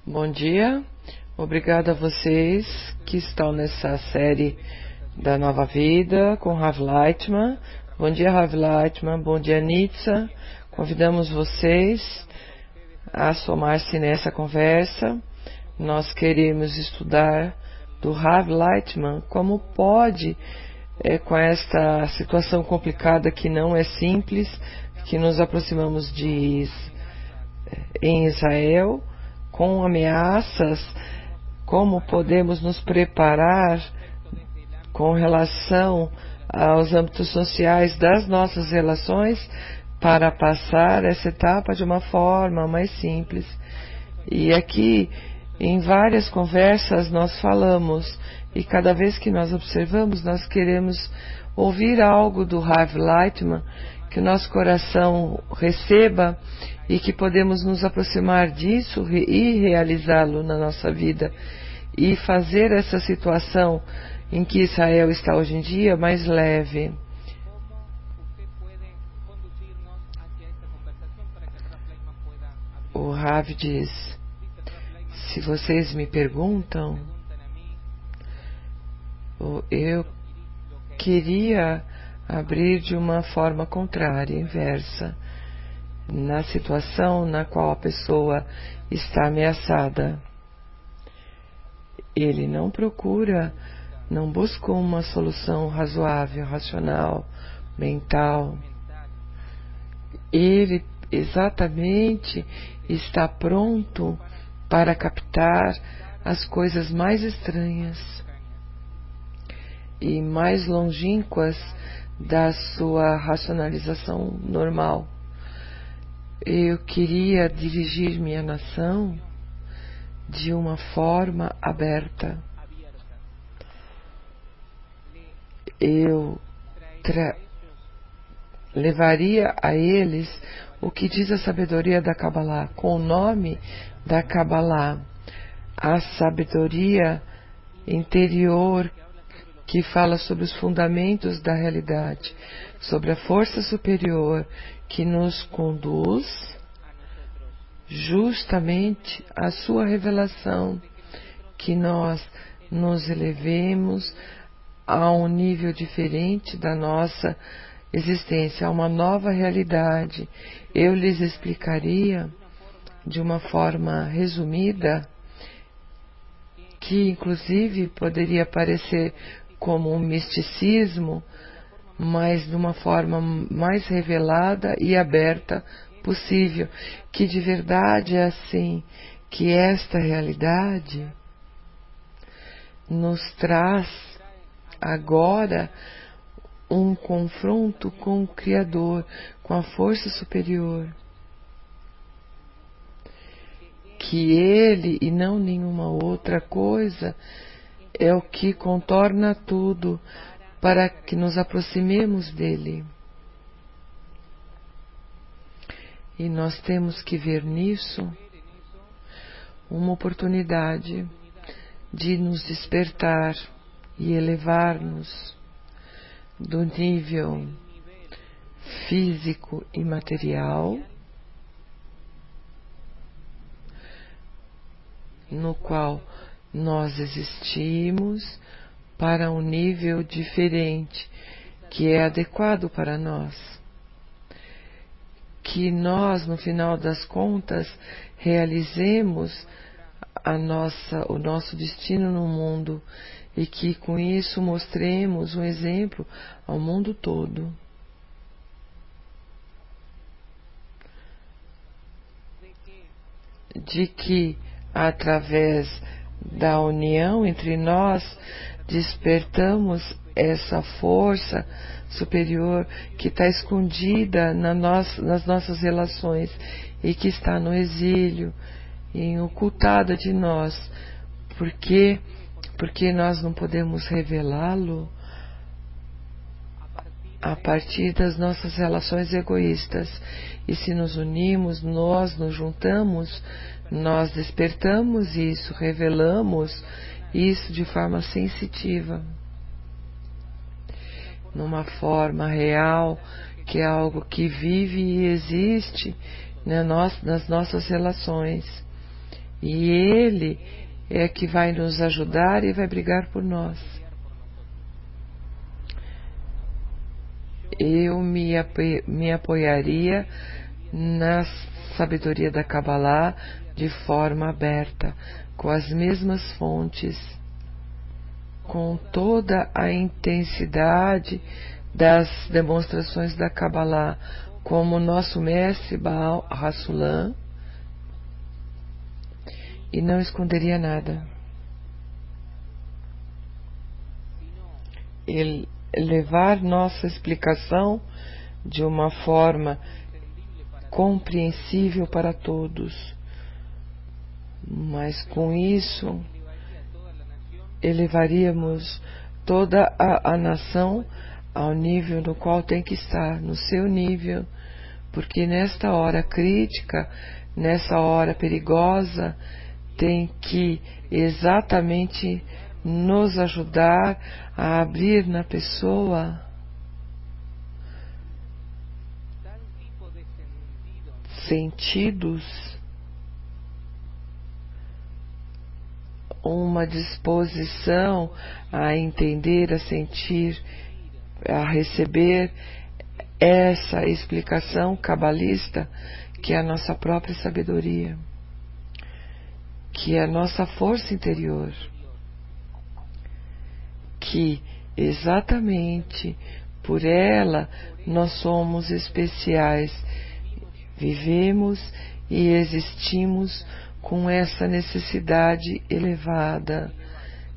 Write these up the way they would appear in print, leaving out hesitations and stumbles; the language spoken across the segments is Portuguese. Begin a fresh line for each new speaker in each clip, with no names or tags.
Bom dia, obrigada a vocês que estão nessa série da Nova Vida com Rav Leitman. Bom dia, Rav Leitman, bom dia, Nitza. Convidamos vocês a somar-se nessa conversa. Nós queremos estudar do Rav Leitman como pode, com esta situação complicada que não é simples, que nos aproximamos em Israel, com ameaças, como podemos nos preparar com relação aos âmbitos sociais das nossas relações para passar essa etapa de uma forma mais simples. E aqui, em várias conversas, nós falamos, e cada vez que nós observamos, nós queremos ouvir algo do Rav Leitman, que o nosso coração receba e que podemos nos aproximar disso e realizá-lo na nossa vida e fazer essa situação em que Israel está hoje em dia mais leve. O Rav diz: se vocês me perguntam, eu queria abrir de uma forma contrária, inversa, na situação na qual a pessoa está ameaçada. Ele não busca uma solução razoável, racional, mental. Ele exatamente está pronto para captar as coisas mais estranhas e mais longínquas da sua racionalização normal. Eu queria dirigir minha nação de uma forma aberta. Eu levaria a eles o que diz a sabedoria da Kabbalah, com o nome da Kabbalah, a sabedoria interior que fala sobre os fundamentos da realidade, sobre a força superior que nos conduz justamente à sua revelação, que nós nos elevemos a um nível diferente da nossa existência, a uma nova realidade. Eu lhes explicaria de uma forma resumida, que inclusive poderia parecer como um misticismo, mas de uma forma mais revelada e aberta possível, que de verdade é assim, que esta realidade nos traz agora um confronto com o Criador, com a força superior, que Ele e não nenhuma outra coisa é o que contorna tudo para que nos aproximemos dele. E nós temos que ver nisso uma oportunidade de nos despertar e elevar-nos do nível físico e material, no qual nós existimos, para um nível diferente, que é adequado para nós. Que nós, no final das contas, realizemos o nosso destino no mundo e que com isso mostremos um exemplo ao mundo todo. De que, através da união entre nós, despertamos essa força superior que está escondida nas nossas relações e que está no exílio, ocultada de nós. Por quê? Porque nós não podemos revelá-lo a partir das nossas relações egoístas. E se nos unimos, nós nos juntamos, nós despertamos isso, revelamos isso de forma sensitiva. numa forma real, que é algo que vive e existe, né, nas nossas relações. E Ele é que vai nos ajudar e vai brigar por nós. Eu me apoiaria na sabedoria da Kabbalah de forma aberta, com as mesmas fontes, com toda a intensidade das demonstrações da Kabbalah, como nosso mestre Baal Hassulam, e não esconderia nada. Ele levar nossa explicação de uma forma compreensível para todos, mas com isso elevaríamos toda a nação ao nível no qual tem que estar, no seu nível, porque nesta hora crítica, nessa hora perigosa, tem que exatamente nos ajudar a abrir na pessoa sentidos, uma disposição a entender, a sentir, a receber essa explicação cabalista, que é a nossa própria sabedoria, que é a nossa força interior, que exatamente por ela nós somos especiais, vivemos e existimos com essa necessidade elevada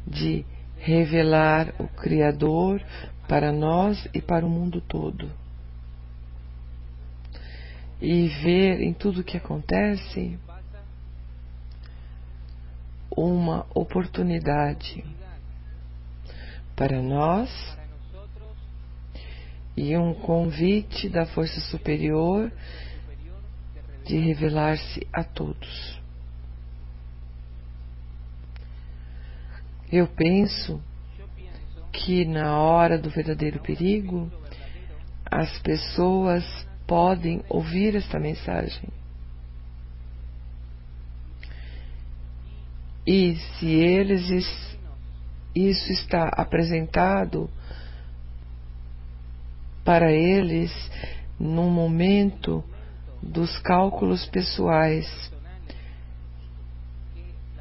de revelar o Criador para nós e para o mundo todo. E ver em tudo o que acontece uma oportunidade para nós e um convite da força superior de revelar-se a todos. Eu penso que na hora do verdadeiro perigo, as pessoas podem ouvir esta mensagem. E se isso está apresentado para eles num momento dos cálculos pessoais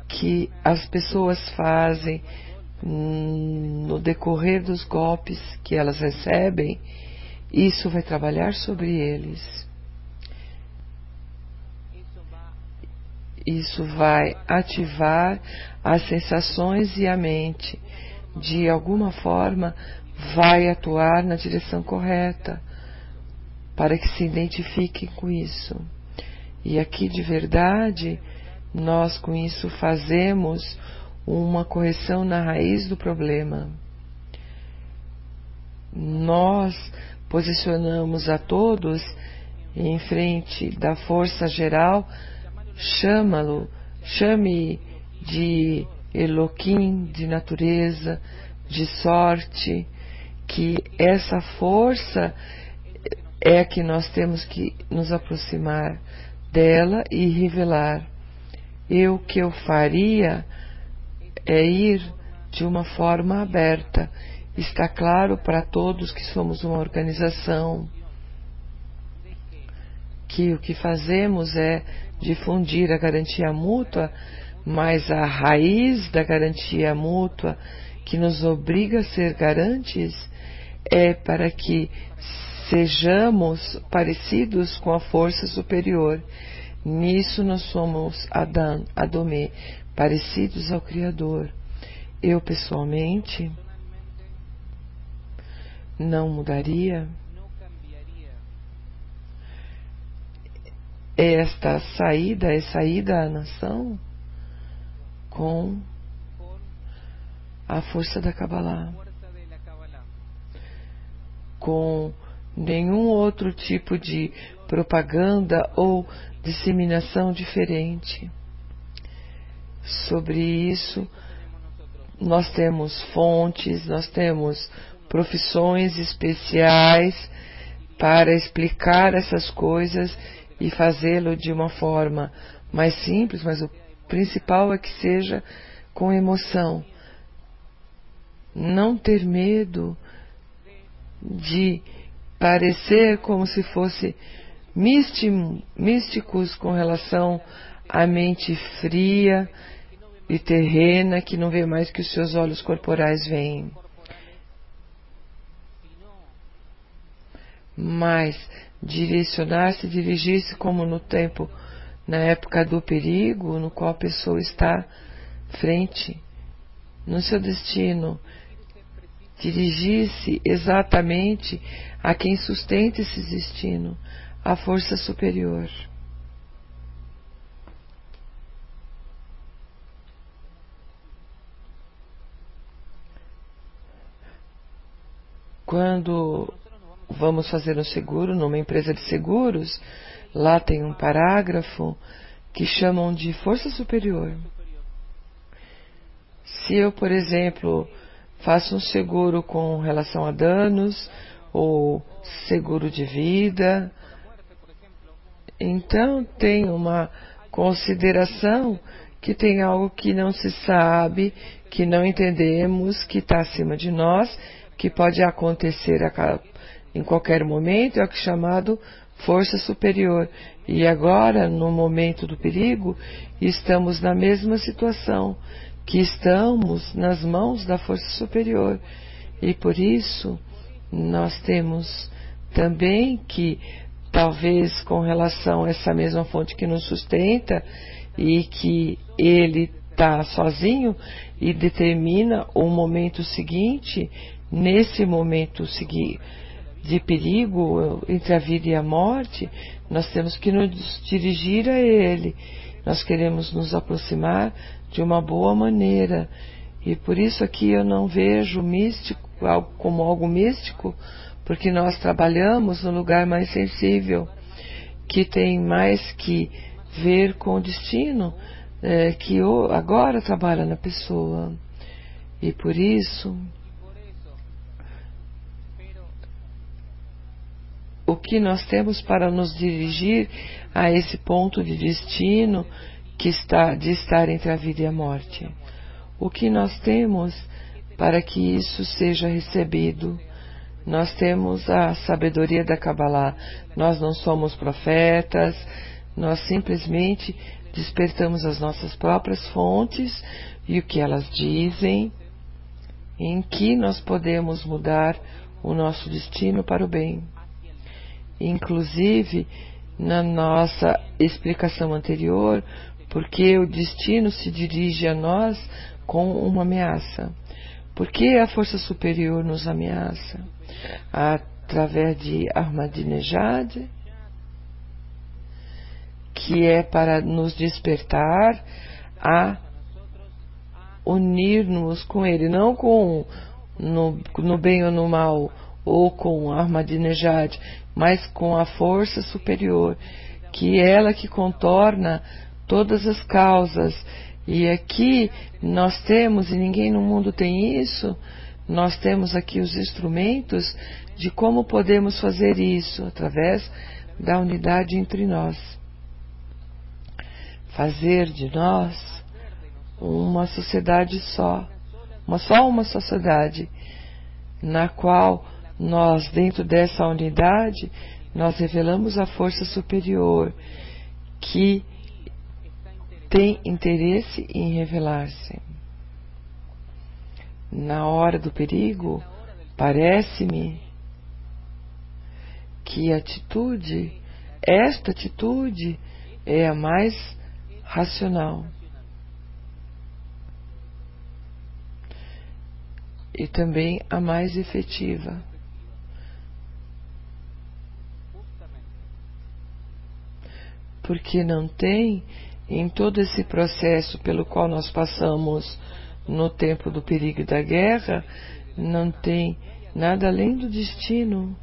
que as pessoas fazem no decorrer dos golpes que elas recebem, isso vai trabalhar sobre eles. Isso vai ativar as sensações e a mente. De alguma forma, vai atuar na direção correta, para que se identifiquem com isso. E aqui, de verdade, nós com isso fazemos uma correção na raiz do problema. Nós posicionamos a todos em frente da força geral, chame de Elohim, de natureza, de sorte, que essa força é a que nós temos que nos aproximar dela e revelar. O que eu faria é ir de uma forma aberta. Está claro para todos que somos uma organização, que o que fazemos é difundir a garantia mútua, mas a raiz da garantia mútua, que nos obriga a ser garantes, é para que sejamos parecidos com a força superior. Nisso nós somos Adam, Adomé, parecidos ao Criador. Eu, pessoalmente, não mudaria esta saída à nação com a força da Kabbalah, com nenhum outro tipo de propaganda ou disseminação diferente. Sobre isso, nós temos fontes, nós temos profissões especiais para explicar essas coisas e fazê-lo de uma forma mais simples, mas o principal é que seja com emoção. Não ter medo de parecer como se fosse místicos com relação à mente fria e terrena que não vê mais que os seus olhos corporais veem. Mas direcionar-se, dirigir-se como no tempo, na época do perigo, no qual a pessoa está frente, no seu destino, dirigir-se exatamente a quem sustenta esse destino, a força superior. Quando vamos fazer um seguro numa empresa de seguros, lá tem um parágrafo que chamam de força superior. Se eu, por exemplo, faço um seguro com relação a danos ou seguro de vida, então tem uma consideração que tem algo que não se sabe, que não entendemos, que está acima de nós, que pode acontecer em qualquer momento, é o que é chamado força superior. E agora, no momento do perigo, estamos na mesma situação, que estamos nas mãos da força superior. E por isso, nós temos também que, talvez com relação a essa mesma fonte que nos sustenta, e que ele está sozinho e determina o momento seguinte, nesse momento de perigo entre a vida e a morte, nós temos que nos dirigir a ele. Nós queremos nos aproximar de uma boa maneira. E por isso aqui eu não vejo místico como algo místico, porque nós trabalhamos no lugar mais sensível, que tem mais que ver com o destino, que agora trabalha na pessoa. E por isso, o que nós temos para nos dirigir a esse ponto de destino de estar entre a vida e a morte? O que nós temos para que isso seja recebido? Nós temos a sabedoria da Kabbalah. Nós não somos profetas, nós simplesmente despertamos as nossas próprias fontes e o que elas dizem, em que nós podemos mudar o nosso destino para o bem. Inclusive, na nossa explicação anterior, porque o destino se dirige a nós com uma ameaça. Por que a força superior nos ameaça? Através de Ahmadinejad, que é para nos despertar a unir-nos com ele, não no bem ou no mal, ou com Ahmadinejad, mas com a força superior, que é ela que contorna todas as causas. E aqui nós temos, e ninguém no mundo tem isso, nós temos aqui os instrumentos de como podemos fazer isso, através da unidade entre nós. Fazer de nós uma sociedade só, uma sociedade, na qual nós, dentro dessa unidade, nós revelamos a força superior, que tem interesse em revelar-se. Na hora do perigo, parece-me que esta atitude é a mais racional. E também a mais efetiva. Porque não tem, em todo esse processo pelo qual nós passamos no tempo do perigo e da guerra, não tem nada além do destino,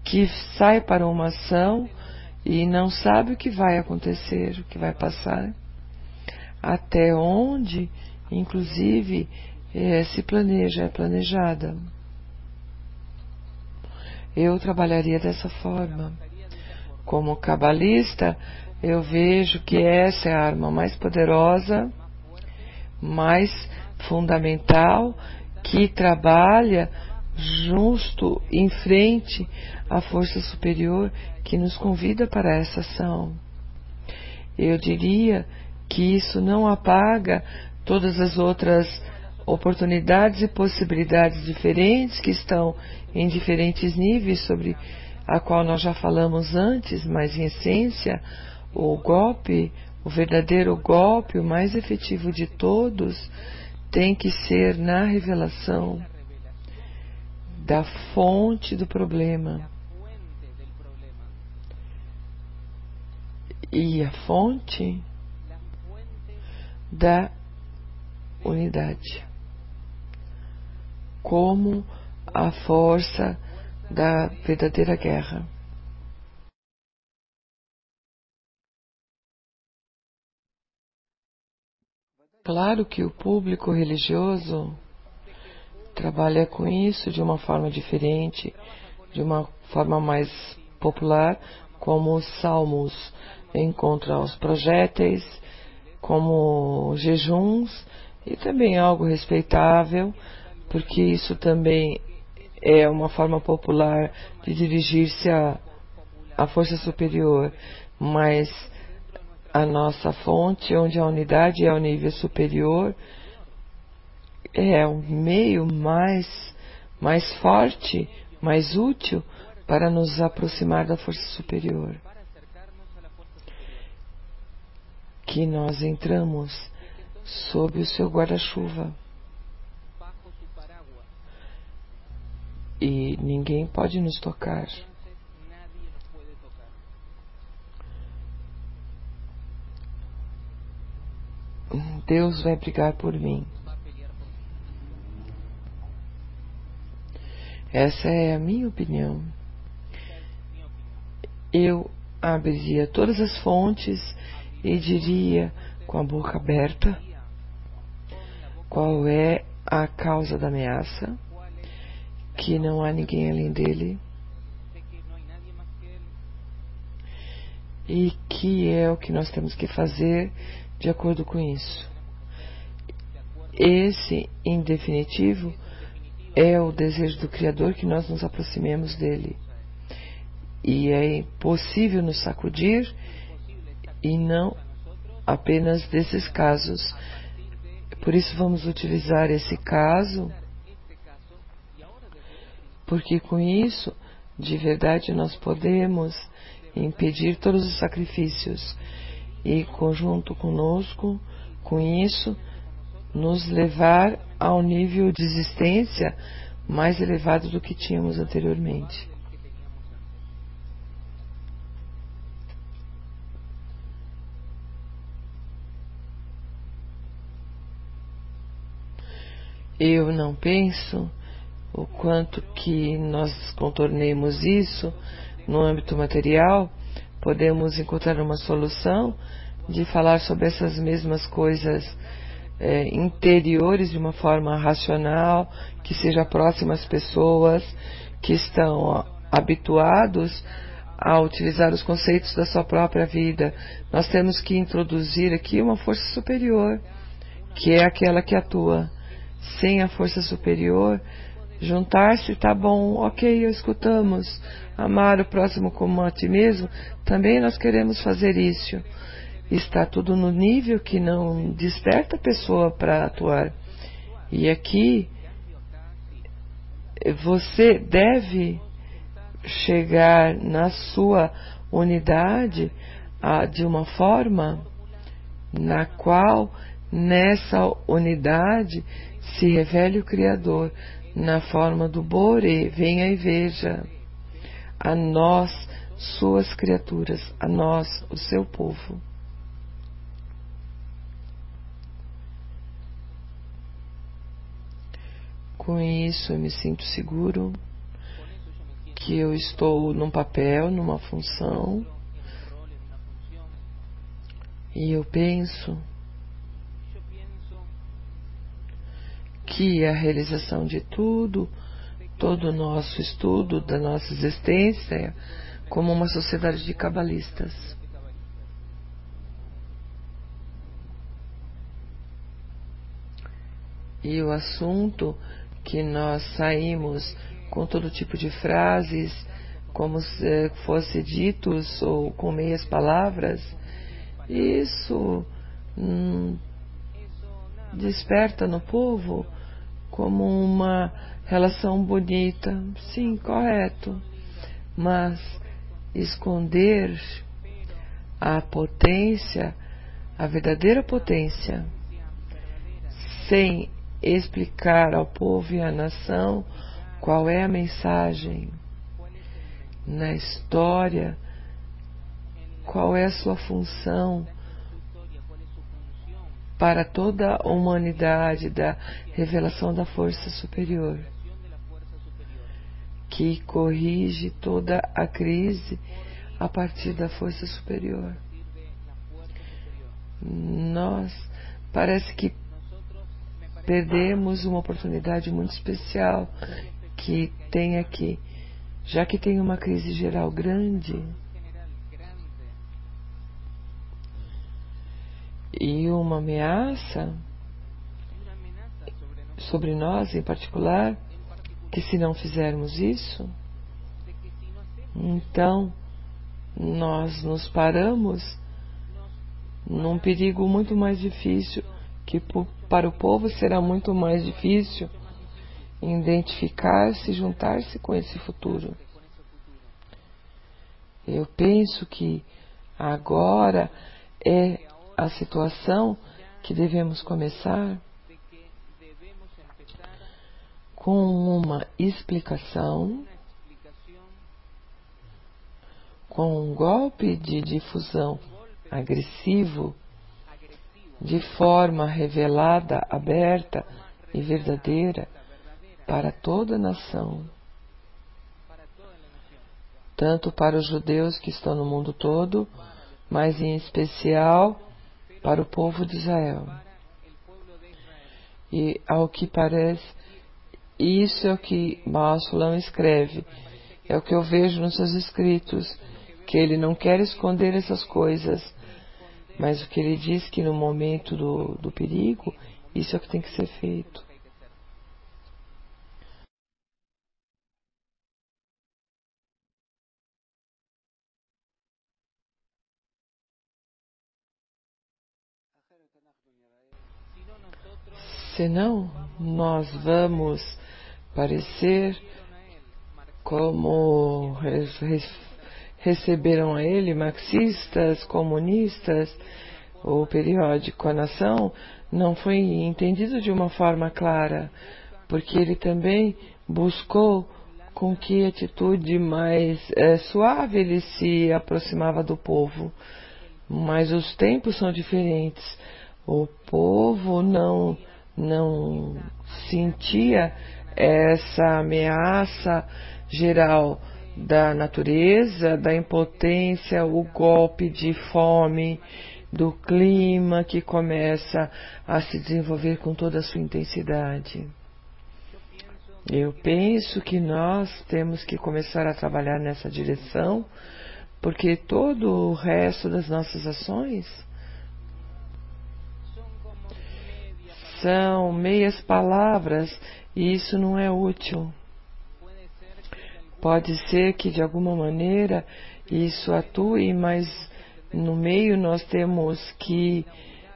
que sai para uma ação e não sabe o que vai acontecer, o que vai passar, até onde, inclusive, se planeja, é planejada. eu trabalharia dessa forma. Como cabalista, eu vejo que essa é a arma mais poderosa, mais fundamental, que trabalha justo em frente à força superior que nos convida para essa ação. Eu diria que isso não apaga todas as outras oportunidades e possibilidades diferentes que estão em diferentes níveis, sobre a qual nós já falamos antes, mas em essência, o golpe, o verdadeiro golpe, o mais efetivo de todos, tem que ser na revelação da fonte do problema. E a fonte da unidade, como a força da verdadeira guerra. Claro que o público religioso trabalha com isso de uma forma diferente, de uma forma mais popular, como os salmos encontram os projéteis, como jejuns, e também algo respeitável, porque isso também é uma forma popular de dirigir-se à força superior, mas a nossa fonte, onde a unidade é o nível superior, é o meio mais forte, mais útil para nos aproximar da força superior. Que nós entramos sob o seu guarda-chuva. E ninguém pode nos tocar. Deus vai brigar por mim. Essa é a minha opinião. Eu abriria todas as fontes e diria com a boca aberta qual é a causa da ameaça, que não há ninguém além dele, e que é o que nós temos que fazer de acordo com isso. Esse, em definitivo, é o desejo do Criador, que nós nos aproximemos dele. E é impossível nos sacudir, e não apenas desses casos. Por isso vamos utilizar esse caso, porque com isso, de verdade, nós podemos impedir todos os sacrifícios e, conjunto conosco, com isso, nos levar ao nível de existência mais elevado do que tínhamos anteriormente. Eu não penso o quanto que nós contornemos isso no âmbito material, podemos encontrar uma solução de falar sobre essas mesmas coisas interiores de uma forma racional, que seja próxima às pessoas que estão habituados a utilizar os conceitos da sua própria vida. Nós temos que introduzir aqui uma força superior, que é aquela que atua. Sem a força superior, juntar-se, tá bom, ok, escutamos. Amar o próximo como a ti mesmo, também nós queremos fazer isso. Está tudo no nível que não desperta a pessoa para atuar. E aqui, você deve chegar na sua unidade de uma forma na qual, nessa unidade, se revele o Criador na forma do Boré. Venha e veja a nós, suas criaturas, a nós, o seu povo. Com isso eu me sinto seguro que eu estou num papel, numa função, e eu penso que a realização de tudo todo o nosso estudo da nossa existência como uma sociedade de cabalistas. E o assunto que nós saímos com todo tipo de frases, como se fosse ditos ou com meias palavras, isso desperta no povo como uma relação bonita. Sim, correto. Mas esconder a potência, a verdadeira potência, sem explicar ao povo e à nação qual é a mensagem na história, qual é a sua função para toda a humanidade da revelação da força superior, que corrige toda a crise a partir da força superior. Nós parece que perdemos uma oportunidade muito especial que tem aqui, já que tem uma crise geral grande e uma ameaça sobre nós em particular, que se não fizermos isso, então nós nos paramos num perigo muito mais difícil, que para o povo será muito mais difícil identificar-se, juntar-se com esse futuro. Eu penso que agora é a situação que devemos começar com uma explicação, com um golpe de difusão agressivo, de forma revelada, aberta e verdadeira para toda a nação, tanto para os judeus que estão no mundo todo, mas em especial para o povo de Israel. E ao que parece, isso é o que Baal Sulam escreve, é o que eu vejo nos seus escritos, que ele não quer esconder essas coisas, mas o que ele diz que no momento do perigo, isso é o que tem que ser feito. Senão, nós vamos parecer como receberam a ele marxistas, comunistas. O periódico A Nação não foi entendido de uma forma clara, porque ele também buscou com que atitude mais suave ele se aproximava do povo. Mas os tempos são diferentes. O povo não sentia essa ameaça geral da natureza, da impotência, o golpe de fome, do clima que começa a se desenvolver com toda a sua intensidade. Eu penso que nós temos que começar a trabalhar nessa direção, porque todo o resto das nossas ações são meias palavras e isso não é útil. Pode ser que de alguma maneira isso atue, mas no meio nós temos que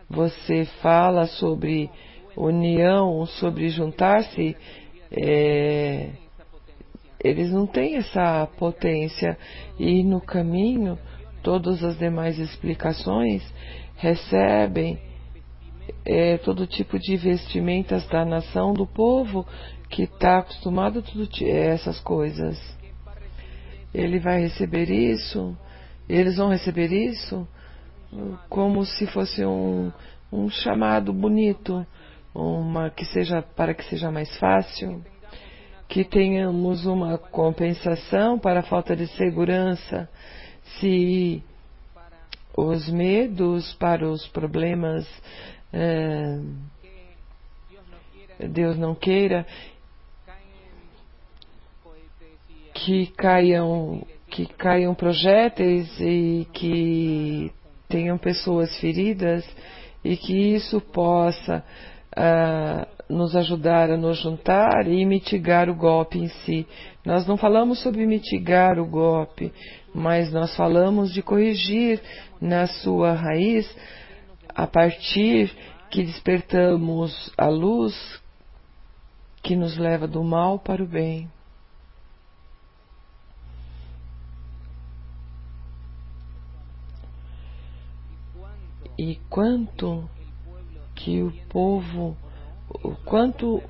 você fala sobre união, sobre juntar-se, eles não têm essa potência e no caminho todas as demais explicações recebem todo tipo de vestimentas da nação, do povo que está acostumado a tudo essas coisas. Ele vai receber isso, eles vão receber isso como se fosse um chamado bonito, para que seja mais fácil, que tenhamos uma compensação para a falta de segurança, se os medos para os problemas Deus não queira, que caiam projéteis e que tenham pessoas feridas e que isso possa nos ajudar a nos juntar e mitigar o golpe em si. Nós não falamos sobre mitigar o golpe, mas nós falamos de corrigir na sua raiz a partir que despertamos a luz que nos leva do mal para o bem. E quanto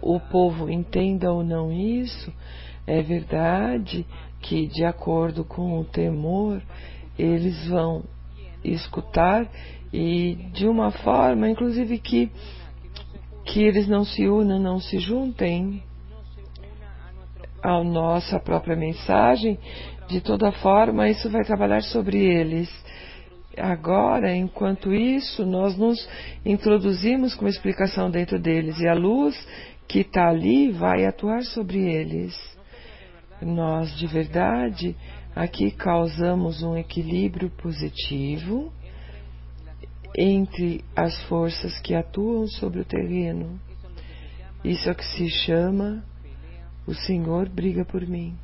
o povo entenda ou não isso, é verdade que, de acordo com o temor, eles vão escutar e de uma forma, inclusive, que eles não se unam, não se juntem à nossa própria mensagem. De toda forma, isso vai trabalhar sobre eles. Agora, enquanto isso, nós nos introduzimos com uma explicação dentro deles e a luz que está ali vai atuar sobre eles. Nós, de verdade, aqui causamos um equilíbrio positivo entre as forças que atuam sobre o terreno. Isso é o que se chama "O Senhor briga por mim".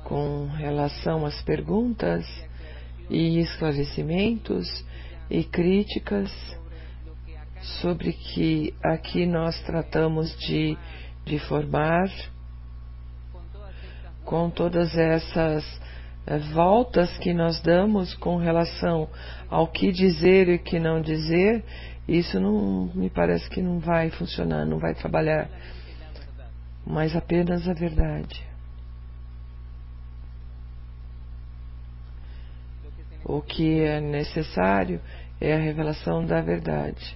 Com relação às perguntas e esclarecimentos e críticas sobre que aqui nós tratamos de formar, com todas essas voltas que nós damos com relação ao que dizer e o que não dizer, isso não me parece que não vai funcionar, não vai trabalhar, mas apenas a verdade. O que é necessário é a revelação da verdade.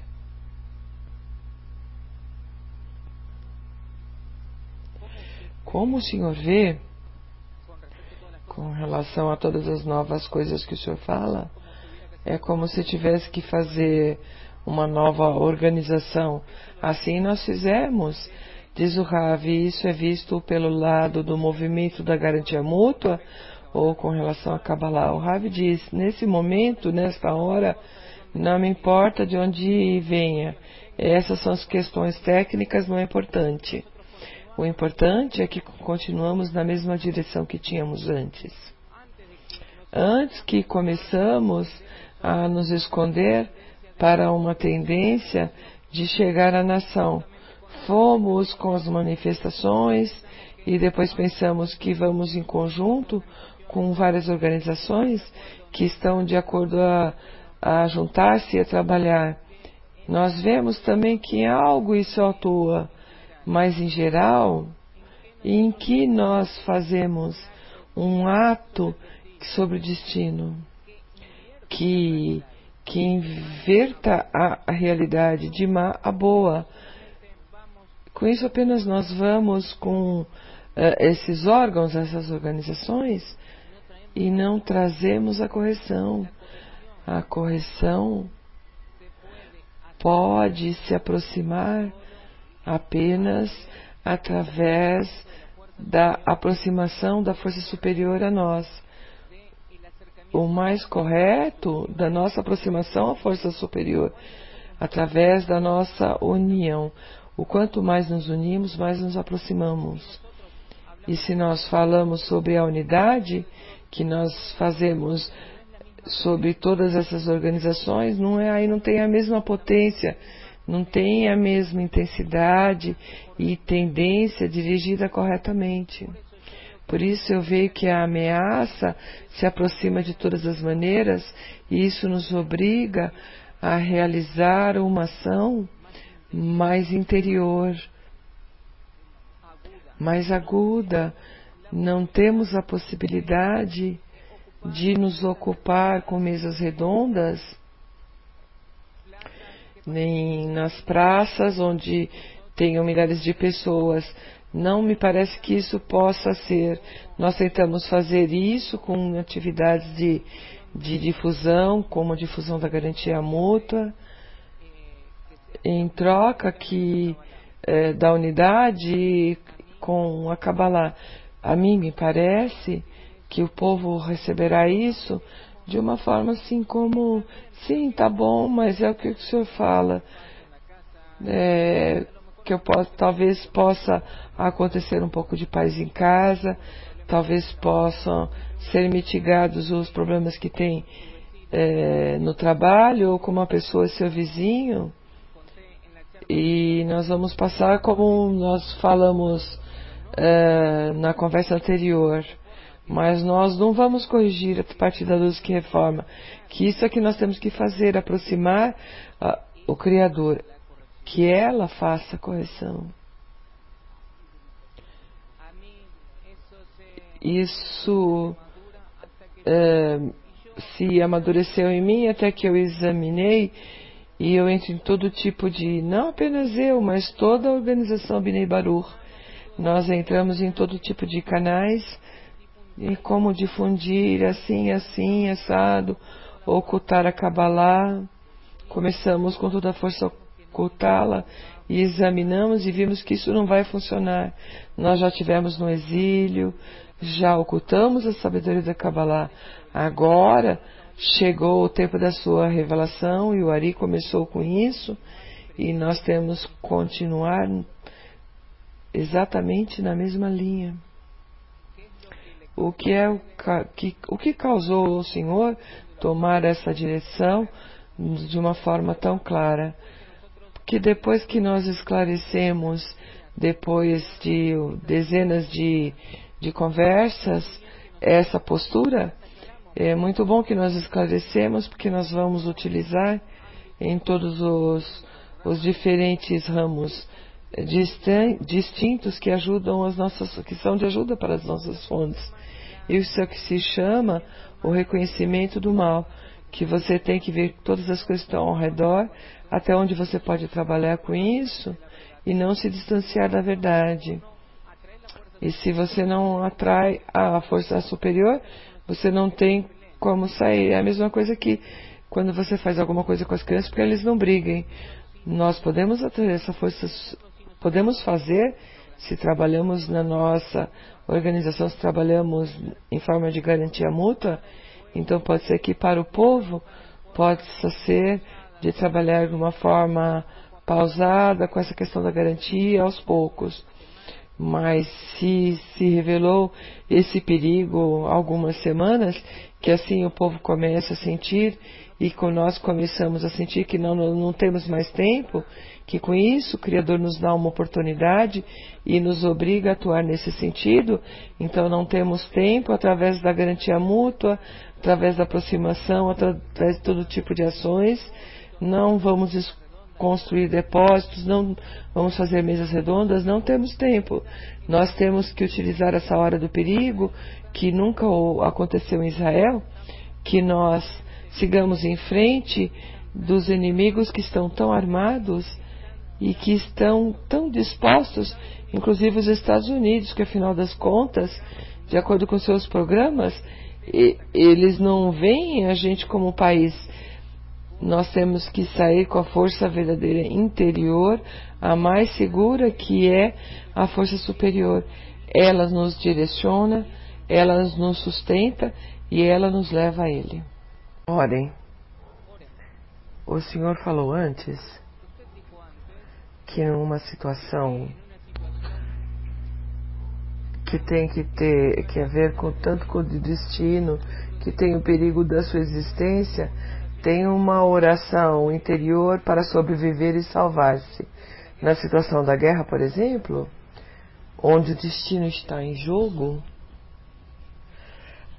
Como o Senhor vê, com relação a todas as novas coisas que o Senhor fala, é como se tivesse que fazer uma nova organização. Assim nós fizemos, diz o Rav, e isso é visto pelo lado do movimento da garantia mútua, ou com relação a Kabbalah. O Rav diz, nesse momento, nesta hora, não me importa de onde venha. Essas são as questões técnicas, não é importante. O importante é que continuamos na mesma direção que tínhamos antes. Antes que começamos a nos esconder para uma tendência de chegar à nação, fomos com as manifestações e depois pensamos que vamos em conjunto com várias organizações que estão de acordo a juntar-se e a trabalhar. Nós vemos também que em algo isso atua, mas em geral, em que nós fazemos um ato sobre o destino, que inverta a realidade de má a boa. Com isso apenas nós vamos com esses órgãos, essas organizações, e não trazemos a correção. A correção pode se aproximar apenas através da aproximação da força superior a nós. O mais correto da nossa aproximação à força superior, através da nossa união. O quanto mais nos unimos, mais nos aproximamos. E se nós falamos sobre a unidade que nós fazemos sobre todas essas organizações, aí não tem a mesma potência, não tem a mesma intensidade e tendência dirigida corretamente. Por isso eu vejo que a ameaça se aproxima de todas as maneiras e isso nos obriga a realizar uma ação mais interior, mais aguda. Não temos a possibilidade de nos ocupar com mesas redondas, nem nas praças onde tenham milhares de pessoas, Não me parece que isso possa ser. Nós tentamos fazer isso com atividades de difusão, como a difusão da garantia mútua, em troca da unidade com a Kabbalah. A mim me parece que o povo receberá isso de uma forma assim como, sim, tá bom, mas é o que o senhor fala, que talvez possa acontecer um pouco de paz em casa, talvez possam ser mitigados os problemas que tem no trabalho, ou com uma pessoa, seu vizinho, e nós vamos passar como nós falamos na conversa anterior. Mas nós não vamos corrigir a partir da luz que reforma. Que isso é que nós temos que fazer, aproximar o Criador. Que ela faça a correção. Isso se amadureceu em mim até que eu examinei e eu entro em todo tipo de, não apenas eu, mas toda a organização Bnei Baruch. Nós entramos em todo tipo de canais e como difundir assim, assado, ocultar a Kabbalah. Começamos com toda a força a ocultá-la e examinamos e vimos que isso não vai funcionar. Nós já tivemos no exílio, já ocultamos a sabedoria da Kabbalah. Agora chegou o tempo da sua revelação e o Ari começou com isso e nós temos que continuar exatamente na mesma linha. O que causou o Senhor tomar essa direção de uma forma tão clara? Porque depois que nós esclarecemos, depois de dezenas de conversas, essa postura, é muito bom que nós esclarecemos, porque nós vamos utilizar em todos os diferentes ramos distintos que ajudam que são de ajuda para as nossas fontes. Isso é o que se chama o reconhecimento do mal, que você tem que ver todas as coisas que estão ao redor, até onde você pode trabalhar com isso e não se distanciar da verdade. E se você não atrai a força superior, você não tem como sair. É a mesma coisa que quando você faz alguma coisa com as crianças, porque eles não briguem. Nós podemos atrair essa força, podemos fazer se trabalhamos na nossa organização, se trabalhamos em forma de garantia mútua. Então pode ser que para o povo possa ser de trabalhar de uma forma pausada com essa questão da garantia aos poucos. Mas se revelou esse perigo há algumas semanas, que assim o povo começa a sentir e nós começamos a sentir que não temos mais tempo, que com isso o Criador nos dá uma oportunidade e nos obriga a atuar nesse sentido. Então não temos tempo, através da garantia mútua, através da aproximação, através de todo tipo de ações. Não vamos construir depósitos, não vamos fazer mesas redondas, não temos tempo. Nós temos que utilizar essa hora do perigo, que nunca aconteceu em Israel, que nós sigamos em frente dos inimigos que estão tão armados e que estão tão dispostos, inclusive os Estados Unidos, que afinal das contas, de acordo com seus programas, eles não veem a gente como país. Nós temos que sair com a força verdadeira interior, a mais segura, que é a força superior. Ela nos direciona, ela nos sustenta e ela nos leva a Ele. Orem. O Senhor falou antes que numa situação que tem que a ver tanto com o destino, que tem o perigo da sua existência, tem uma oração interior para sobreviver e salvar-se. Na situação da guerra, por exemplo, onde o destino está em jogo,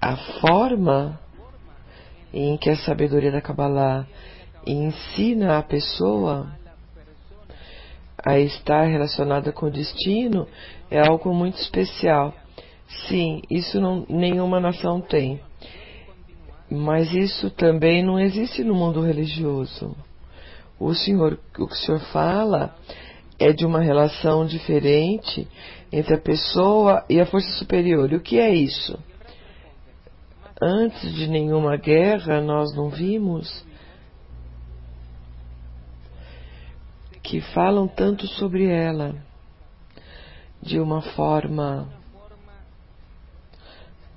a forma em que a sabedoria da Kabbalah ensina a pessoa a estar relacionada com o destino é algo muito especial. Sim, isso nenhuma nação tem. Mas isso também não existe no mundo religioso. O que o Senhor fala é de uma relação diferente entre a pessoa e a força superior. E o que é isso? Antes de nenhuma guerra, nós não vimos que falam tanto sobre ela de uma forma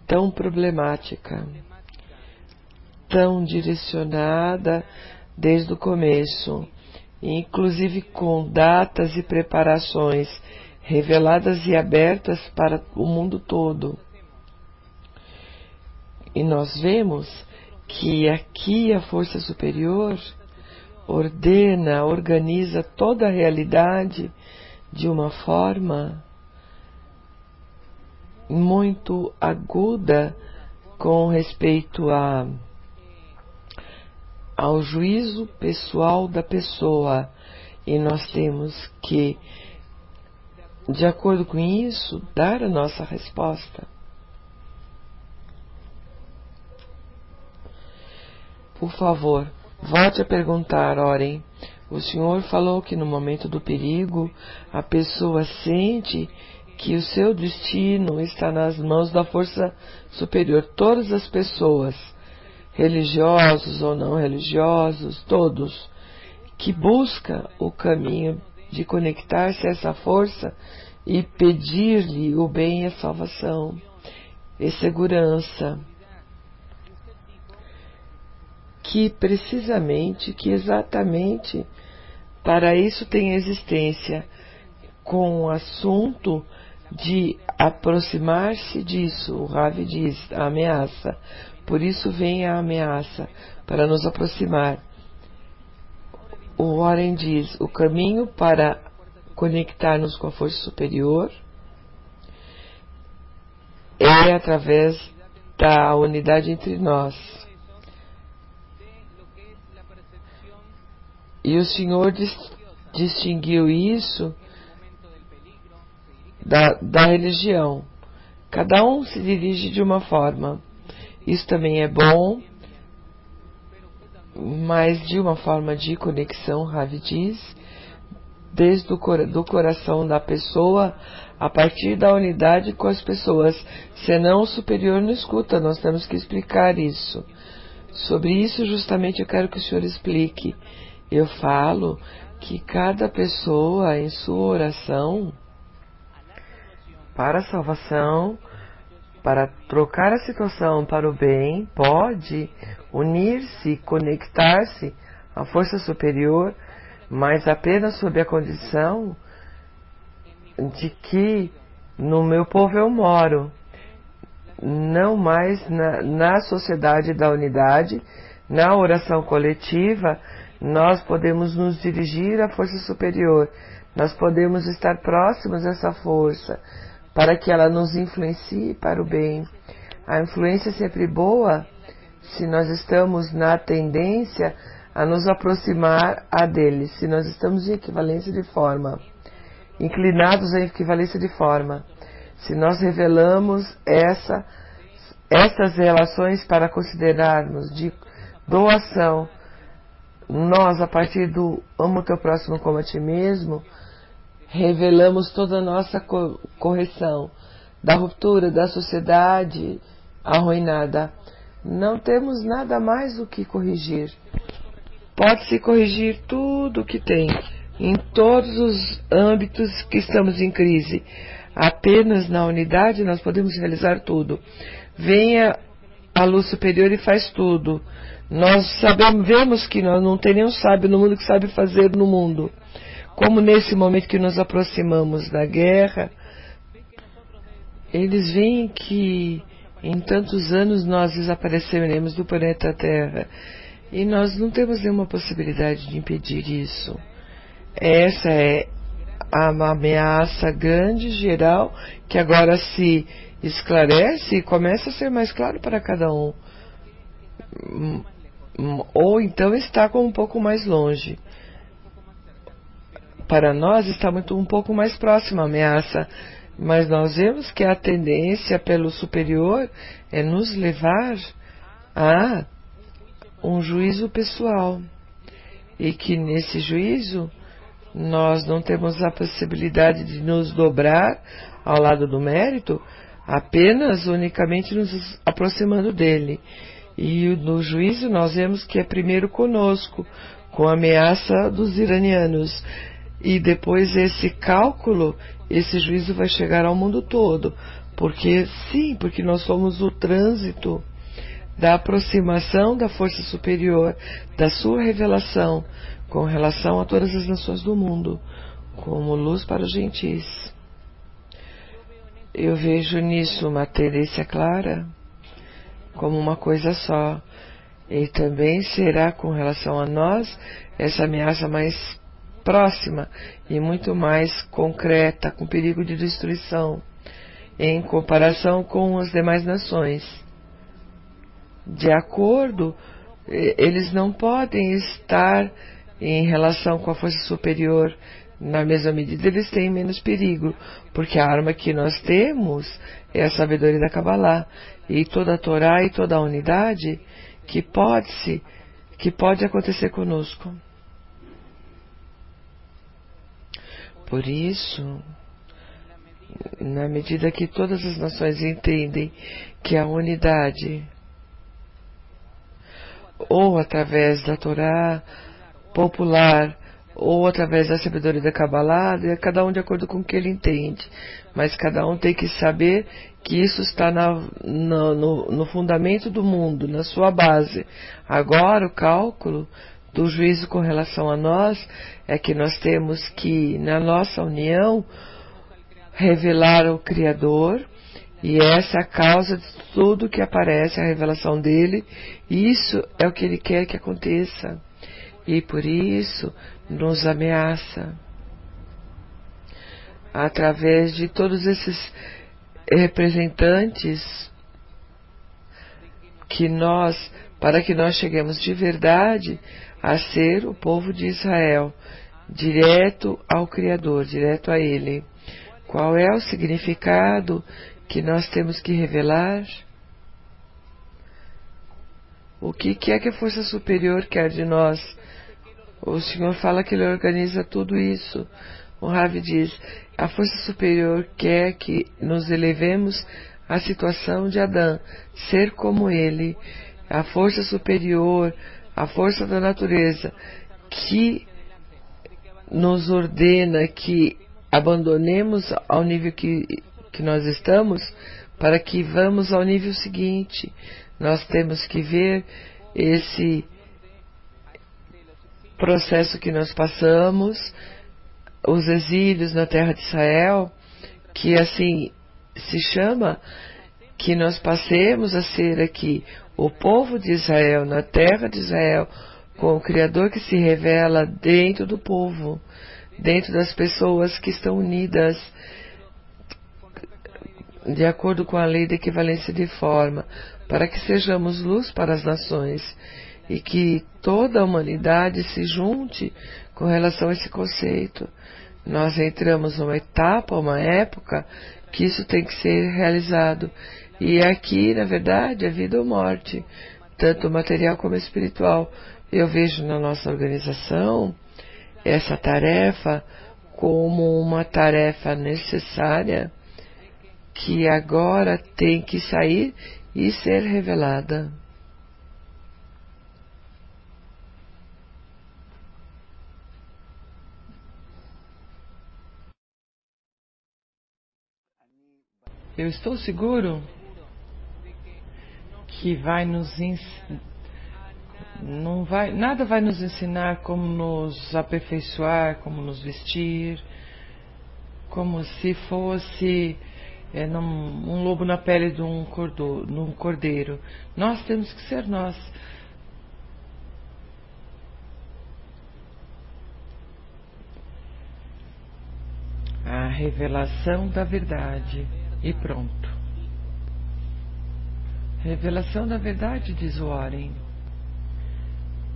tão problemática, tão direcionada desde o começo, inclusive com datas e preparações reveladas e abertas para o mundo todo. E nós vemos que aqui a força superior ordena, organiza toda a realidade de uma forma muito aguda com respeito ao juízo pessoal da pessoa. E nós temos que, de acordo com isso, dar a nossa resposta. Por favor, volte a perguntar, orem. O Senhor falou que no momento do perigo, a pessoa sente que o seu destino está nas mãos da força superior. Todas as pessoas, religiosos ou não religiosos, todos, que buscam o caminho de conectar-se a essa força e pedir-lhe o bem e a salvação e segurança. Que exatamente para isso tem existência, com o assunto de aproximar-se disso. O Ravi diz, a ameaça. Por isso vem a ameaça, para nos aproximar. O Warren diz, o caminho para conectar-nos com a força superior é através da unidade entre nós. E o Senhor distinguiu isso da religião. Cada um se dirige de uma forma. Isso também é bom, mas de uma forma de conexão, Ravi diz, desde do coração da pessoa, a partir da unidade com as pessoas. Senão o superior não escuta, nós temos que explicar isso. Sobre isso, justamente, eu quero que o Senhor explique. Eu falo que cada pessoa, em sua oração, para a salvação, para trocar a situação para o bem, pode unir-se, conectar-se à força superior, mas apenas sob a condição de que no meu povo eu moro, não mais na sociedade da unidade, na oração coletiva. Nós podemos nos dirigir à força superior, nós podemos estar próximos dessa força, para que ela nos influencie para o bem. A influência é sempre boa se nós estamos na tendência a nos aproximar a dele, se nós estamos em equivalência de forma, inclinados à equivalência de forma, se nós revelamos essas relações para considerarmos de doação. Nós, a partir do amo o teu próximo como a ti mesmo, revelamos toda a nossa correção da ruptura da sociedade arruinada. Não temos nada mais o que corrigir. Pode-se corrigir tudo o que tem, em todos os âmbitos que estamos em crise. Apenas na unidade nós podemos realizar tudo. Venha a luz superior e faz tudo. Nós vemos que nós não tem nenhum sábio no mundo que sabe fazer no mundo. Como nesse momento que nos aproximamos da guerra, eles veem que em tantos anos nós desapareceremos do planeta Terra. E nós não temos nenhuma possibilidade de impedir isso. Essa é a ameaça grande, geral, que agora se esclarece e começa a ser mais claro para cada um. Ou então está um pouco mais longe. Para nós está um pouco mais próxima a ameaça, mas nós vemos que a tendência pelo superior é nos levar a um juízo pessoal, e que nesse juízo nós não temos a possibilidade de nos dobrar ao lado do mérito, apenas unicamente nos aproximando dele. E no juízo nós vemos que é primeiro conosco, com a ameaça dos iranianos. E depois esse cálculo, esse juízo vai chegar ao mundo todo. Porque nós somos o trânsito da aproximação da força superior, da sua revelação, com relação a todas as nações do mundo, como luz para os gentis. Eu vejo nisso uma tendência clara, como uma coisa só. E também será com relação a nós essa ameaça mais próxima e muito mais concreta, com perigo de destruição, em comparação com as demais nações. De acordo, eles não podem estar em relação com a força superior na mesma medida, eles têm menos perigo, porque a arma que nós temos é a sabedoria da Kabbalah, e toda a Torá e toda a unidade que pode acontecer conosco. Por isso, na medida que todas as nações entendem que a unidade, ou através da Torá popular, ou através da sabedoria da Kabbalah, cada um de acordo com o que ele entende. Mas cada um tem que saber que isso está no fundamento do mundo, na sua base. Agora, o cálculo do juízo com relação a nós é que nós temos que, na nossa união, revelar o Criador, e essa é a causa de tudo que aparece, a revelação dele. Isso é o que ele quer que aconteça. E por isso nos ameaça, através de todos esses representantes, para que nós cheguemos de verdade a ser o povo de Israel, direto ao Criador, direto a Ele. Qual é o significado que nós temos que revelar? O que é que a força superior quer de nós? O Senhor fala que Ele organiza tudo isso. O Rav diz, a força superior quer que nos elevemos à situação de Adão, ser como Ele. A força superior, a força da natureza, que nos ordena que abandonemos ao nível que nós estamos, para que vamos ao nível seguinte. Nós temos que ver esse processo que nós passamos, os exílios na terra de Israel, que assim se chama, que nós passemos a ser aqui o povo de Israel, na terra de Israel, com o Criador que se revela dentro do povo, dentro das pessoas que estão unidas, de acordo com a lei da equivalência de forma, para que sejamos luz para as nações, e que toda a humanidade se junte com relação a esse conceito. Nós entramos numa etapa, uma época, que isso tem que ser realizado. E aqui, na verdade, é vida ou morte, tanto material como espiritual. Eu vejo na nossa organização essa tarefa como uma tarefa necessária, que agora tem que sair e ser revelada. Eu estou seguro que nada vai nos ensinar como nos aperfeiçoar, como nos vestir, como se fosse um lobo na pele de um cordeiro. Nós temos que ser nós. A revelação da verdade. E pronto. Revelação da verdade, diz o Warren.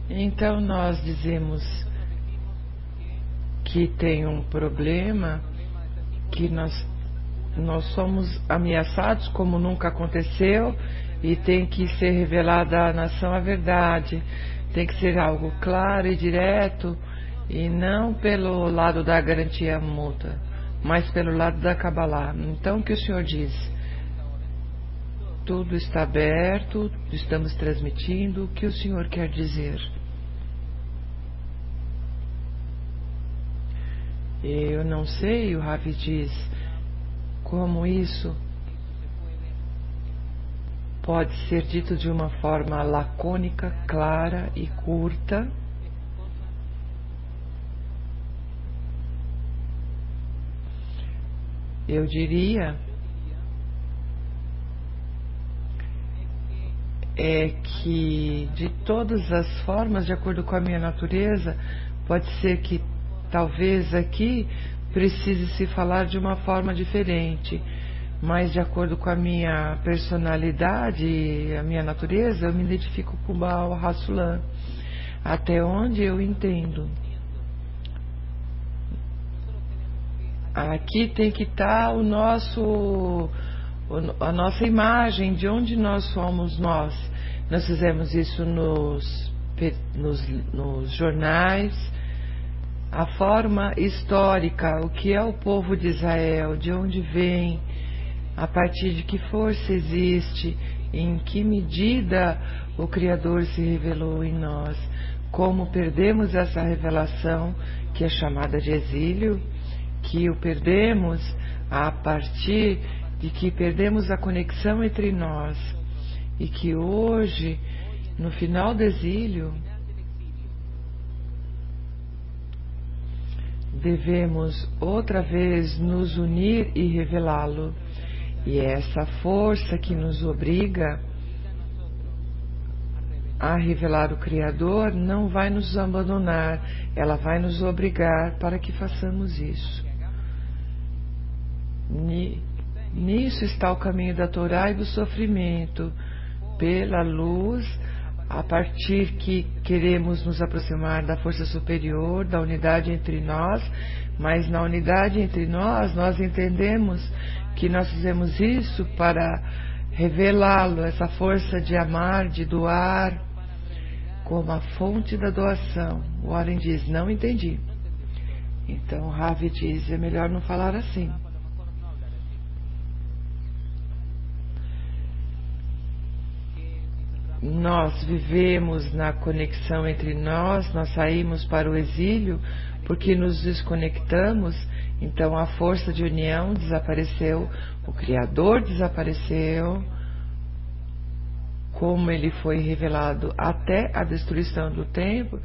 Então nós dizemos que tem um problema, que nós somos ameaçados como nunca aconteceu, e tem que ser revelada à nação a verdade. Tem que ser algo claro e direto, e não pelo lado da garantia mútua. mas pelo lado da Kabbalah. Então, o que o Senhor diz? Tudo está aberto, estamos transmitindo. O que o Senhor quer dizer? Eu não sei, o Ravi diz, como isso pode ser dito de uma forma lacônica, clara e curta. Eu diria que de todas as formas, de acordo com a minha natureza, pode ser que talvez aqui precise se falar de uma forma diferente, mas de acordo com a minha personalidade e a minha natureza, eu me identifico com Baal Hassulam, até onde eu entendo. Aqui tem que estar a nossa imagem, de onde nós somos nós. Nós fizemos isso nos jornais, a forma histórica, o que é o povo de Israel, de onde vem, a partir de que força existe, em que medida o Criador se revelou em nós, como perdemos essa revelação, que é chamada de exílio, que o perdemos a partir de que perdemos a conexão entre nós, e que hoje, no final do exílio, devemos outra vez nos unir e revelá-lo. E é essa força que nos obriga a revelar o Criador não vai nos abandonar, ela vai nos obrigar para que façamos isso. Nisso está o caminho da Torá e do sofrimento, pela luz, a partir que queremos nos aproximar da força superior, da unidade entre nós, mas na unidade entre nós, nós entendemos que nós fizemos isso para revelá-lo, essa força de amar, de doar, como a fonte da doação. O Warren diz, não entendi. Então Ravi diz, é melhor não falar assim. Nós vivemos na conexão entre nós saímos para o exílio porque nos desconectamos, então a força de união desapareceu, o Criador desapareceu, como ele foi revelado até a destruição do templo,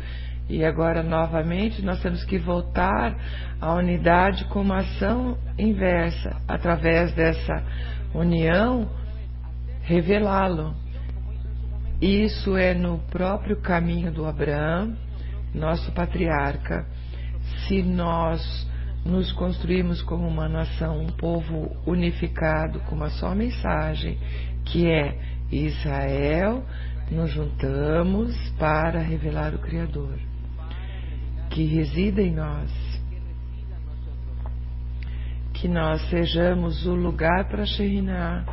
e agora novamente nós temos que voltar à unidade com uma ação inversa, através dessa união, revelá-lo. Isso é no próprio caminho do Abraão, nosso patriarca. Se nós nos construímos como uma nação, um povo unificado, com uma só mensagem, que é Israel, nos juntamos para revelar o Criador, que reside em nós. Que nós sejamos o lugar para Shekhinah,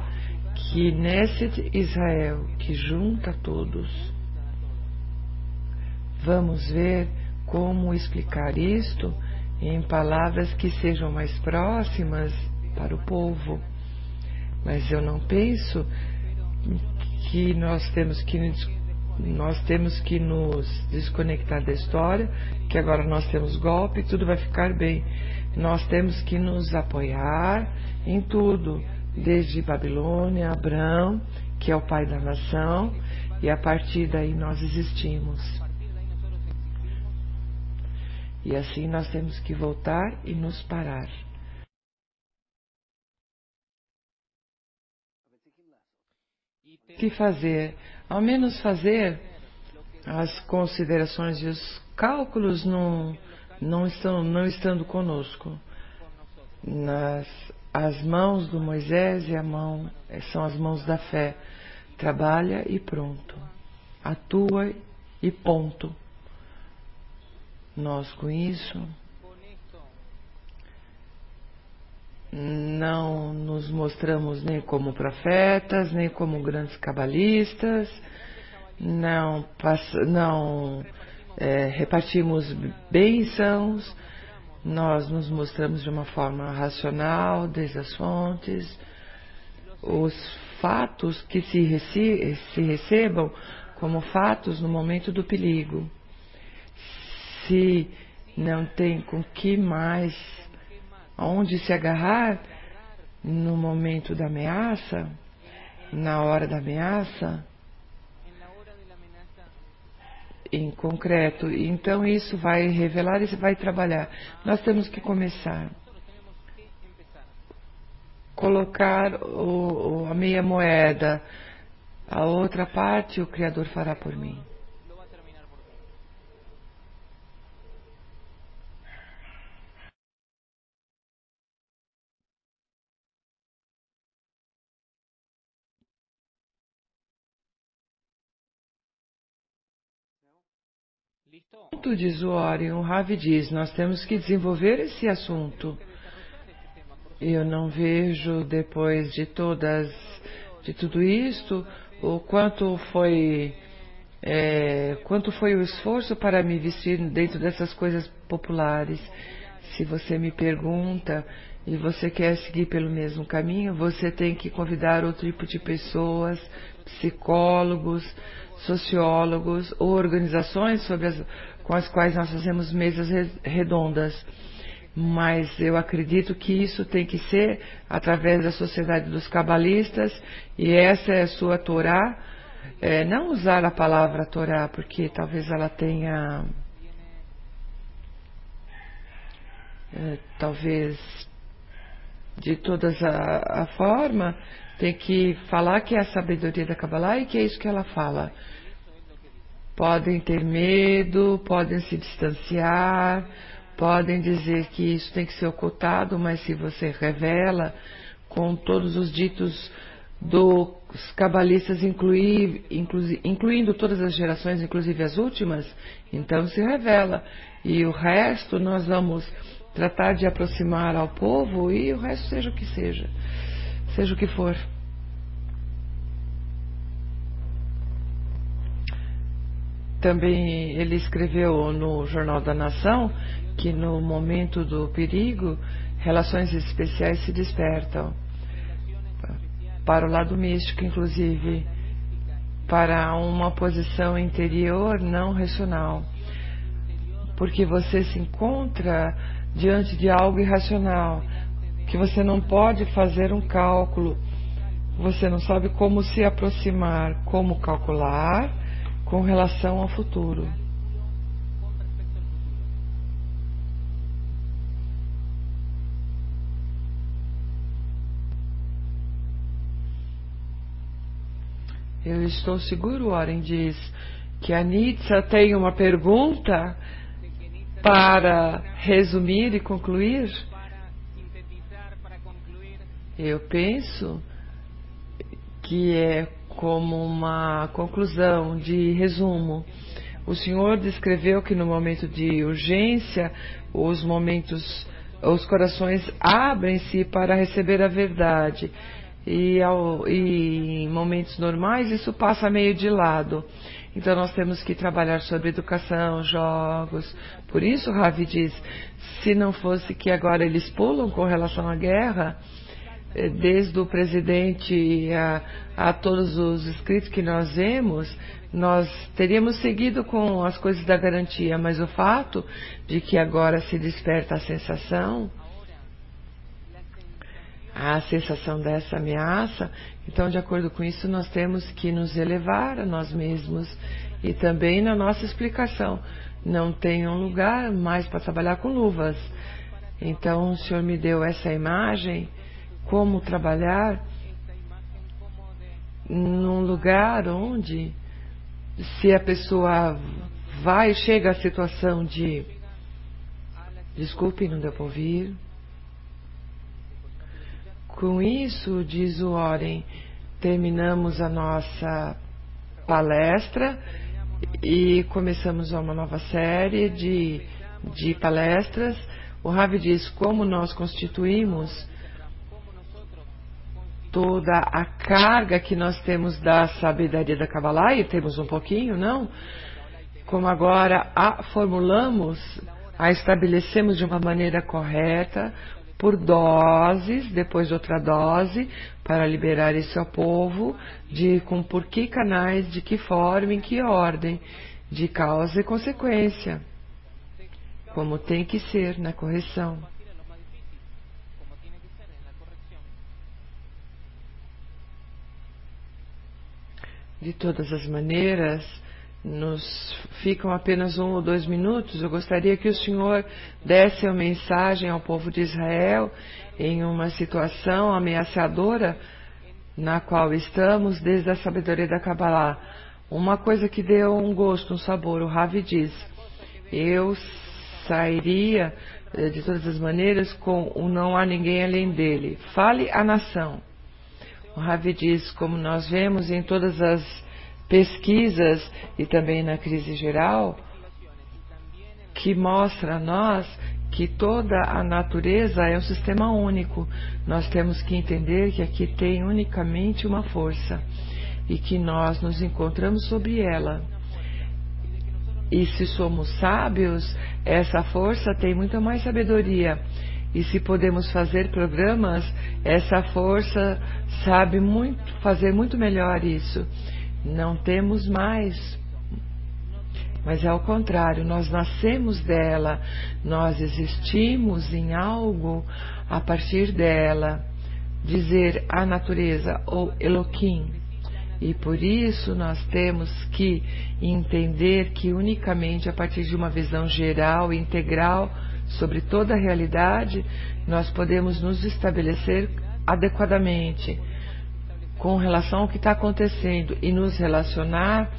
que Knesset Israel, que junta todos. Vamos ver como explicar isto em palavras que sejam mais próximas para o povo. Mas eu não penso que nós temos que nos desconectar da história, que agora nós temos golpe e tudo vai ficar bem. Nós temos que nos apoiar em tudo, desde Babilônia, Abraão, que é o pai da nação, e a partir daí nós existimos. E assim nós temos que voltar e nos parar. O que fazer? Ao menos fazer as considerações e os cálculos não estando conosco. As mãos do Moisés são as mãos da fé. Trabalha e pronto. Atua e ponto. Nós com isso não nos mostramos nem como profetas, nem como grandes cabalistas, não repartimos bênçãos, Nós nos mostramos de uma forma racional, desde as fontes, os fatos que se recebam como fatos no momento do perigo. Se não tem com que mais, onde se agarrar no momento da ameaça, na hora da ameaça, em concreto. Então isso vai revelar e vai trabalhar. Nós temos que começar. Colocar a meia moeda. A outra parte o Criador fará por mim. Diz o Orion, o Ravi diz, nós temos que desenvolver esse assunto. Eu não vejo, depois de tudo isto, o quanto foi o esforço para me vestir dentro dessas coisas populares. Se você me pergunta e você quer seguir pelo mesmo caminho, você tem que convidar outro tipo de pessoas, psicólogos, sociólogos ou organizações com as quais nós fazemos mesas redondas. Mas eu acredito que isso tem que ser através da Sociedade dos Cabalistas, e essa é a sua Torá. Não usar a palavra Torá, porque talvez ela tenha, talvez de todas a forma, tem que falar que é a sabedoria da Kabbalah e que é isso que ela fala. Podem ter medo, podem se distanciar, podem dizer que isso tem que ser ocultado, mas se você revela com todos os ditos dos cabalistas, incluindo todas as gerações, inclusive as últimas, então se revela. E o resto nós vamos tratar de aproximar ao povo, e o resto seja o que seja o que for. Também ele escreveu no Jornal da Nação que no momento do perigo, relações especiais se despertam para o lado místico, inclusive para uma posição interior não racional, porque você se encontra diante de algo irracional, que você não pode fazer um cálculo, você não sabe como se aproximar, como calcular com relação ao futuro. Eu estou seguro, Oren diz, que a Nitsa tem uma pergunta para resumir e concluir. Eu penso que é como uma conclusão de resumo. O senhor descreveu que no momento de urgência, os corações abrem-se para receber a verdade. E em momentos normais isso passa meio de lado. Então nós temos que trabalhar sobre educação, jogos. Por isso Ravi diz, se não fosse que agora eles pulam com relação à guerra, desde o presidente a todos os escritos que nós vemos, nós teríamos seguido com as coisas da garantia, mas o fato de que agora se desperta a sensação dessa ameaça, então de acordo com isso nós temos que nos elevar a nós mesmos e também na nossa explicação. Não tem um lugar mais para trabalhar com luvas. Então o Senhor me deu essa imagem, como trabalhar num lugar onde, se a pessoa chega à situação de, desculpe, não deu para ouvir. Com isso, diz o Oren, terminamos a nossa palestra e começamos uma nova série de palestras. O Ravi diz como nós constituímos toda a carga que nós temos da sabedoria da Kabbalah, e temos um pouquinho, não? Como agora formulamos a estabelecemos de uma maneira correta, por doses, depois de outra dose, para liberar isso ao povo, por que canais, de que forma, em que ordem, de causa e consequência, como tem que ser na correção. De todas as maneiras, nos ficam apenas 1 ou 2 minutos. Eu gostaria que o senhor desse a mensagem ao povo de Israel em uma situação ameaçadora na qual estamos desde a sabedoria da Kabbalah. Uma coisa que deu um gosto, um sabor. O Ravi diz: eu sairia de todas as maneiras com o não há ninguém além dele. Fale a nação. O Ravi diz, como nós vemos em todas as pesquisas e também na crise geral, que mostra a nós que toda a natureza é um sistema único. Nós temos que entender que aqui tem unicamente uma força e que nós nos encontramos sobre ela. E se somos sábios, essa força tem muita mais sabedoria. E se podemos fazer programas, essa força sabe fazer muito melhor isso. Não temos mais, mas é ao contrário, nós nascemos dela, nós existimos em algo a partir dela, dizer a natureza ou Elohim. E por isso nós temos que entender que unicamente a partir de uma visão geral e integral sobre toda a realidade, nós podemos nos estabelecer adequadamente com relação ao que está acontecendo e nos relacionar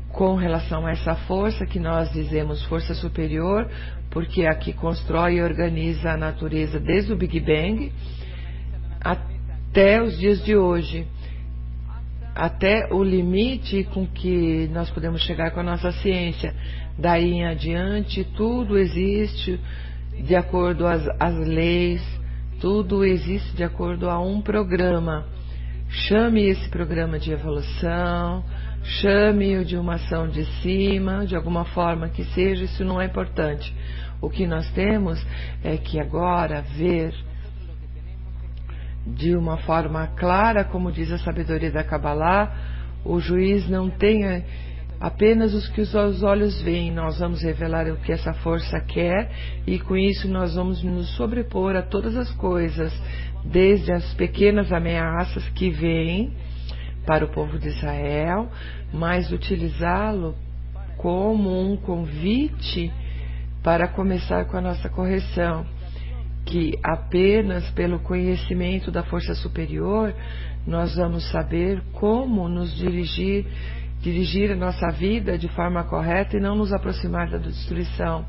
com relação a essa força que nós dizemos força superior, porque é a que constrói e organiza a natureza desde o Big Bang até os dias de hoje, até o limite com que nós podemos chegar com a nossa ciência. Daí em adiante, tudo existe de acordo às leis, tudo existe de acordo a um programa. Chame esse programa de evolução, chame-o de uma ação de cima, de alguma forma que seja, isso não é importante. O que nós temos é que agora ver de uma forma clara, como diz a sabedoria da Kabbalah, o juiz não tem apenas os que os olhos veem. Nós vamos revelar o que essa força quer e com isso nós vamos nos sobrepor a todas as coisas, desde as pequenas ameaças que vêm para o povo de Israel, mas utilizá-lo como um convite para começar com a nossa correção, que apenas pelo conhecimento da força superior nós vamos saber como nos dirigir a nossa vida de forma correta e não nos aproximar da destruição,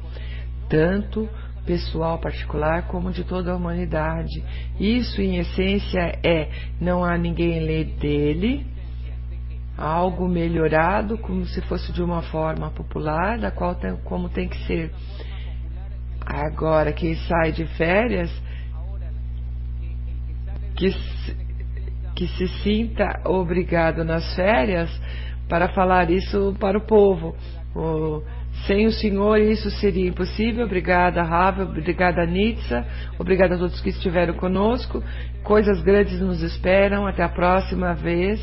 tanto pessoal particular como de toda a humanidade. Isso em essência não há ninguém além dele, algo melhorado como se fosse de uma forma popular, da qual como tem que ser. Agora quem sai de férias que se sinta obrigado nas férias para falar isso para o povo. Sem o Senhor isso seria impossível. Obrigada, Rav, obrigada, Nitsa, obrigada a todos que estiveram conosco. Coisas grandes nos esperam. Até a próxima vez.